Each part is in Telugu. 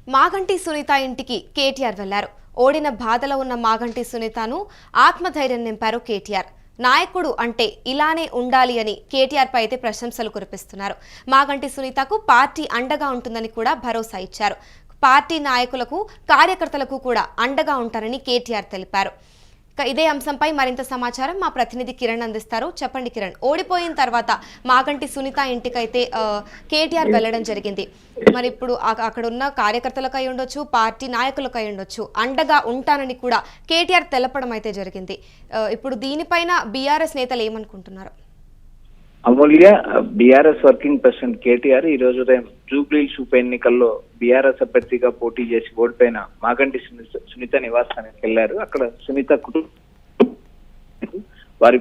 మాగంటి సునీత ఇంటికి కేటీఆర్ వెళ్లారు. ఓడిన బాధలో ఉన్న మాగంటి సునీతను ఆత్మధైర్యం నింపారు కేటీఆర్. నాయకుడు అంటే ఇలానే ఉండాలి అని కేటీఆర్ పై అయితే ప్రశంసలు కురిపిస్తున్నారు. మాగంటి సునీతకు పార్టీ అండగా ఉంటుందని కూడా భరోసా ఇచ్చారు. పార్టీ నాయకులకు కార్యకర్తలకు కూడా అండగా ఉంటారని కేటీఆర్ తెలిపారు. ఇదే అంశంపై మరింత సమాచారం మా ప్రతినిధి కిరణ్ అందిస్తారు. చెప్పండి కిరణ్, ఓడిపోయిన తర్వాత మాగంటి సునీత ఇంటికైతే కేటీఆర్ వెళ్లడం జరిగింది. మరి ఇప్పుడు అక్కడ ఉన్న కార్యకర్తలకు అయి ఉండొచ్చు, పార్టీ నాయకులకు అయి ఉండొచ్చు, అండగా ఉంటానని కూడా కేటీఆర్ తెలపడం అయితే జరిగింది. ఇప్పుడు దీనిపైన బీఆర్ఎస్ నేతలు ఏమనుకుంటున్నారు? అమూల్య, బీఆర్ఎస్ వర్కింగ్ ప్రెసిడెంట్ కేటీఆర్ ఈ రోజు ఉదయం జూబ్లీహిల్స్ ఉప ఎన్నికల్లో బీఆర్ఎస్ అభ్యర్థిగా పోటీ చేసి ఓడిపోయిన మాగంటి సునీత నివాసానికి వెళ్లారు. అక్కడ సునీత వారి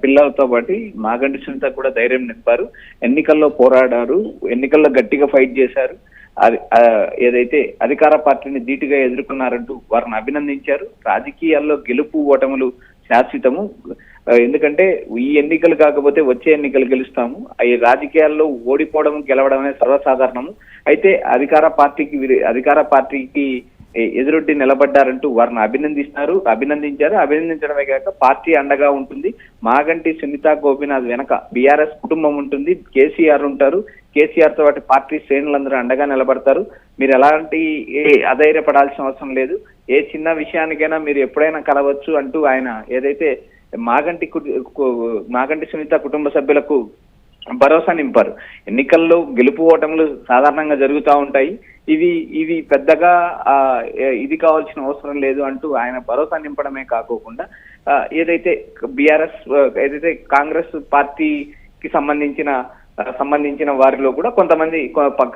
పిల్లలతో పాటు మాగంటి సునీత కూడా ధైర్యం నింపారు. ఎన్నికల్లో పోరాడారు, ఎన్నికల్లో గట్టిగా ఫైట్ చేశారు. ఏదైతే అధికార పార్టీని ధీటుగా ఎదుర్కొన్నారంటూ వారిని అభినందించారు. రాజకీయాల్లో గెలుపు ఓటములు శాశ్వతము, ఎందుకంటే ఈ ఎన్నికలు కాకపోతే వచ్చే ఎన్నికలు గెలుస్తాము. ఈ రాజకీయాల్లో ఓడిపోవడం గెలవడం అనేది సర్వసాధారణము. అయితే అధికార పార్టీకి ఎదురొడ్డి నిలబడ్డారంటూ వారిని అభినందించారు. అభినందించడమే కాక పార్టీ అండగా ఉంటుంది. మాగంటి సునీత గోపీనాథ్ వెనక బీఆర్ఎస్ కుటుంబం ఉంటుంది, కేసీఆర్ ఉంటారు. కేసీఆర్ తో పాటు పార్టీ శ్రేణులందరూ అండగా నిలబడతారు. మీరు ఎలాంటి అధైర్యపడాల్సిన అవసరం లేదు. ఏ చిన్న విషయానికైనా మీరు ఎప్పుడైనా కలవచ్చు అంటూ ఆయన ఏదైతే మాగంటి సునీత కుటుంబ సభ్యులకు భరోసా నింపారు. ఎన్నికల్లో గెలుపు ఓటములు సాధారణంగా జరుగుతూ ఉంటాయి. ఇవి పెద్దగా ఇది కావాల్సిన అవసరం లేదు అంటూ ఆయన భరోసా నింపడమే కాకోకుండా ఏదైతే కాంగ్రెస్ పార్టీకి సంబంధించిన వారిలో కూడా కొంతమంది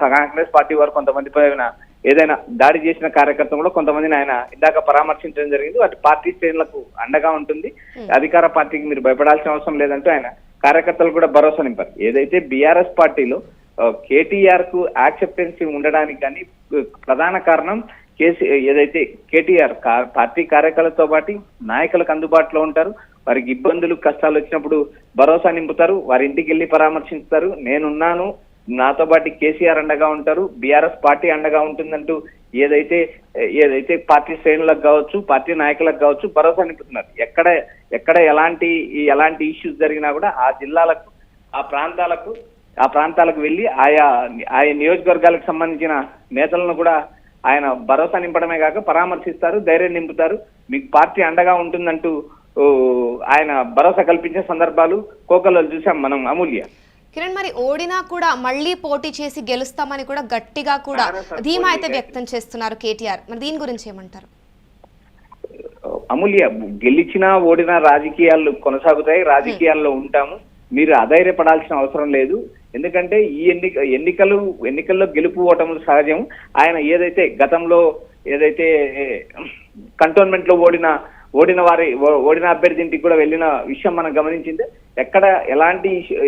కాంగ్రెస్ పార్టీ వారు కొంతమంది పైన ఏదైనా దాడి చేసిన కార్యకర్తలు కూడా కొంతమందిని ఆయన ఇందాక పరామర్శించడం జరిగింది. వాటి పార్టీ శ్రేణులకు అండగా ఉంటుంది. అధికార పార్టీకి మీరు భయపడాల్సిన అవసరం లేదంటూ ఆయన కార్యకర్తలు కూడా భరోసా నింపారు. ఏదైతే బీఆర్ఎస్ పార్టీలో కేటీఆర్ కు యాక్సెప్టెన్సీ ఉండడానికి కానీ ప్రధాన కారణం ఏదైతే కేటీఆర్ పార్టీ కార్యకర్తలతో పాటు నాయకులకు అందుబాటులో ఉంటారు. వారికి ఇబ్బందులు కష్టాలు వచ్చినప్పుడు భరోసా నింపుతారు. వారి ఇంటికి వెళ్ళి పరామర్శిస్తారు. నేనున్నాను, నాతో పాటు కేసీఆర్ అండగా ఉంటారు, బీఆర్ఎస్ పార్టీ అండగా ఉంటుందంటూ ఏదైతే పార్టీ శ్రేణులకు కావచ్చు, పార్టీ నాయకులకు కావచ్చు భరోసా నింపుతున్నారు. ఎక్కడ ఎలాంటి ఇష్యూస్ జరిగినా కూడా ఆ జిల్లాలకు ఆ ప్రాంతాలకు వెళ్ళి ఆయా నియోజకవర్గాలకు సంబంధించిన నేతలను కూడా ఆయన భరోసా నింపడమే కాక పరామర్శిస్తారు, ధైర్యం నింపుతారు. మీకు పార్టీ అండగా ఉంటుందంటూ ఆయన భరోసా కల్పించే సందర్భాలు కోకల్లో చూసాం మనం. అమూల్య, కిరణ్, మరి ఓడినా కూడా మళ్ళీ పోటీ చేసి గెలుస్తామని కూడా గట్టిగా కూడా ధీమా అయితే వ్యక్తం చేస్తున్నారు కేటీఆర్. మరి దీని గురించి ఏమంటారు? అమూల్య, గెలిచినా ఓడినా రాజకీయాలు కొనసాగుతాయి, రాజకీయాల్లో ఉంటాము. మీరు అధైర్యపడాల్సిన అవసరం లేదు. ఎందుకంటే ఈ ఎన్నికల్లో గెలుపు ఓటములు సహజం. ఆయన ఏదైతే గతంలో కంటోన్మెంట్ లో ఓడిన అభ్యర్థి ఇంటికి కూడా వెళ్ళిన విషయం మనం గమనించింది. ఎక్కడ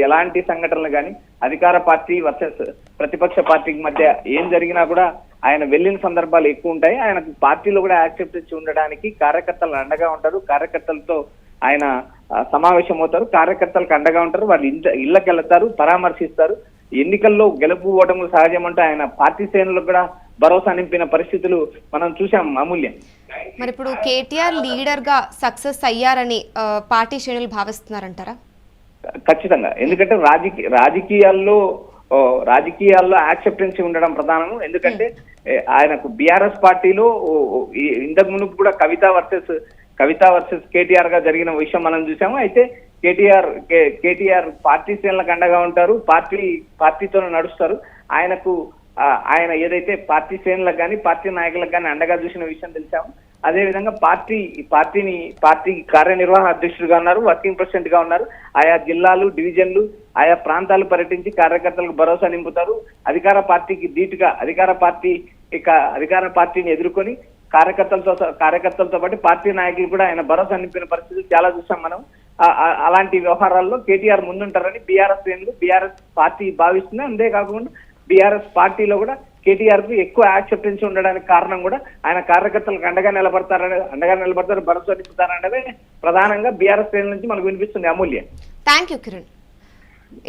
ఎలాంటి సంఘటనలు కానీ అధికార పార్టీ వర్సెస్ ప్రతిపక్ష పార్టీకి మధ్య ఏం జరిగినా కూడా ఆయన వెళ్ళిన సందర్భాలు ఎక్కువ ఉంటాయి. ఆయనకు పార్టీలో కూడా యాక్సెప్టెన్సీ ఉండడానికి కార్యకర్తలు అండగా ఉంటారు. కార్యకర్తలతో ఆయన సమావేశం అవుతారు, కార్యకర్తలకు అండగా ఉంటారు. వాళ్ళు ఇళ్లకు వెళ్తారు, పరామర్శిస్తారు. ఎన్నికల్లో గెలుపు ఓటములు సహజం అంటూ ఆయన పార్టీ శ్రేణులకు కూడా భరోసా నింపిన పరిస్థితులు మనం చూసాం. అమూల్యం, మరి ఇప్పుడు కేటీఆర్ లీడర్ గా సక్సెస్ అయ్యారని పార్టీ శ్రేణులు భావిస్తున్నారంటారా? ఖచ్చితంగా. ఎందుకంటే రాజకీయాల్లో యాక్సెప్టెన్సీ ఉండడం ప్రధానము. ఎందుకంటే ఆయనకు బీఆర్ఎస్ పార్టీలో ఇంతకు మునుపు కూడా కవిత వర్సెస్ కేటీఆర్ గా జరిగిన విషయం మనం చూసాము. అయితే కేటీఆర్ పార్టీ శ్రేణులకు అండగా ఉంటారు, పార్టీతో నడుస్తారు. ఆయన ఏదైతే పార్టీ శ్రేణులకు కానీ పార్టీ నాయకులకు కానీ అండగా చూసిన విషయం తెలిసాము. అదేవిధంగా పార్టీ కార్యనిర్వహణ అధ్యక్షుడిగా ఉన్నారు, వర్కింగ్ ప్రెసిడెంట్ గా ఉన్నారు. ఆయా జిల్లాలు, డివిజన్లు, ఆయా ప్రాంతాలు పర్యటించి కార్యకర్తలకు భరోసా నింపుతారు. అధికార పార్టీకి ధీటుగా అధికార పార్టీని ఎదుర్కొని కార్యకర్తలతో పాటు పార్టీ నాయకులు కూడా ఆయన భరోసా నింపిన పరిస్థితులు చాలా చూసాం మనం. అలాంటి వ్యవహారాల్లో కేటీఆర్ ముందుంటారని బీఆర్ఎస్ పార్టీ భావిస్తుంది. అంతేకాకుండా బీఆర్ఎస్ పార్టీలో కూడా కేటీఆర్ కు ఎక్కువ యాక్సెప్టెన్స్ ఉండడానికి కారణం కూడా ఆయన కార్యకర్తలకు అండగా నిలబడతారు, భరోసా నింపుతారనేది ప్రధానంగా బీఆర్ఎస్ శ్రేణుల నుంచి మనకు వినిపిస్తుంది. అమూల్య, థ్యాంక్ యూ కిరణ్.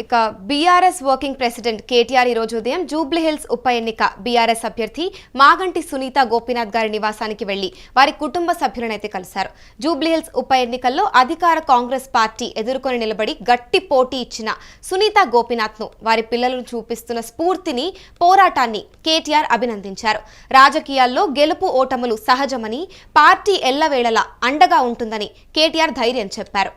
ఇక బీఆర్ఎస్ వర్కింగ్ ప్రెసిడెంట్ కేటీఆర్ ఈ రోజు ఉదయం జూబ్లీహిల్స్ ఉప ఎన్నిక బీఆర్ఎస్ అభ్యర్థి మాగంటి సునీత గోపీనాథ్ గారి నివాసానికి వెళ్లి వారి కుటుంబ సభ్యులనైతే కలిశారు. జూబ్లీహిల్స్ ఉప ఎన్నికల్లో అధికార కాంగ్రెస్ పార్టీ ఎదుర్కొని నిలబడి గట్టి పోటీ ఇచ్చిన సునీత గోపీనాథ్ ను వారి పిల్లలను చూపిస్తున్న స్ఫూర్తిని, పోరాటాన్ని కేటీఆర్ అభినందించారు. రాజకీయాల్లో గెలుపు ఓటములు సహజమని, పార్టీ ఎల్లవేళలా అండగా ఉంటుందని కేటీఆర్ ధైర్యం చెప్పారు.